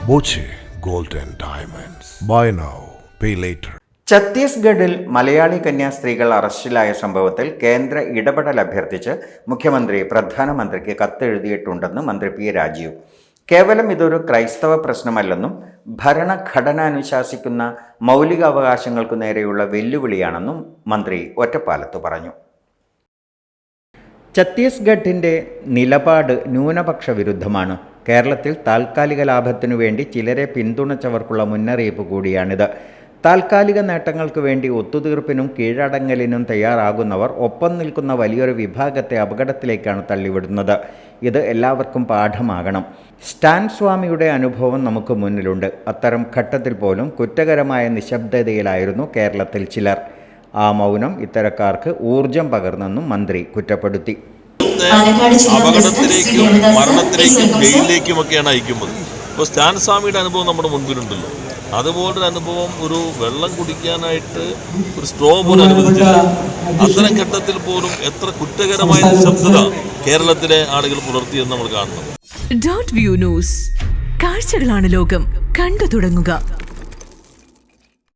Boche gold and diamonds. Buy now, pay later. ഛത്തീസ്ഗഡിൽ മലയാളി കന്യാസ്ത്രീകൾ അറസ്റ്റിലായ സംഭവത്തിൽ കേന്ദ്ര ഇടപെടൽ അഭ്യർത്ഥിച്ച് മുഖ്യമന്ത്രി പ്രധാനമന്ത്രിക്ക് കത്തെഴുതിയിട്ടുണ്ടെന്ന് മന്ത്രി പി രാജീവ്. കേവലം ഇതൊരു ക്രൈസ്തവ പ്രശ്നമല്ലെന്നും ഭരണഘടന അനുശാസിക്കുന്ന മൗലികാവകാശങ്ങൾക്കു നേരെയുള്ള വെല്ലുവിളിയാണെന്നും മന്ത്രി ഒറ്റപ്പാലത്ത് പറഞ്ഞു. ഛത്തീസ്ഗഡിൻ്റെ നിലപാട് ന്യൂനപക്ഷ വിരുദ്ധമാണ്. കേരളത്തിൽ താൽക്കാലിക ലാഭത്തിനു വേണ്ടി ചിലരെ പിന്തുണച്ചവർക്കുള്ള മുന്നറിയിപ്പ് കൂടിയാണിത്. താൽക്കാലിക നേട്ടങ്ങൾക്ക് വേണ്ടി ഒത്തുതീർപ്പിനും കീഴടങ്ങലിനും തയ്യാറാകുന്നവർ ഒപ്പം നിൽക്കുന്ന വലിയൊരു വിഭാഗത്തെ അപകടത്തിലേക്കാണ് തള്ളിവിടുന്നത്. ഇത് എല്ലാവർക്കും പാഠമാകണം. സ്റ്റാൻ സ്വാമിയുടെ അനുഭവം നമുക്ക് മുന്നിലുണ്ട്. അത്തരം ഘട്ടത്തിൽ പോലും കുറ്റകരമായ നിശബ്ദതയിലായിരുന്നു കേരളത്തിൽ ചിലർ. ആ മൗനം ഇത്തരക്കാർക്ക് ഊർജം പകർന്നെന്നും മന്ത്രി കുറ്റപ്പെടുത്തി. അപകടത്തിലേക്കും മരണത്തിലേക്കും ജയിലിലേക്കുമൊക്കെയാണ് അയക്കുന്നത്. ഇപ്പോൾ സ്റ്റാൻ സ്വാമിയുടെ അനുഭവം നമ്മുടെ മുൻപിലുണ്ടല്ലോ. അതുപോലൊരു അനുഭവം ഒരു വെള്ളം കുടിക്കാനായിട്ട് ഒരു സ്ട്രോ പോലും അനുവദിച്ചില്ല. അത്തരം ഘട്ടത്തിൽ പോലും എത്ര കുറ്റകരമായ നിശബ്ദത കേരളത്തിലെ ആളുകൾ പുലർത്തിയെന്ന് നമ്മൾ കാണുന്നു. .view ന്യൂസ്, കാഴ്ചകളാണ് ലോകം, കണ്ടു തുടങ്ങുക.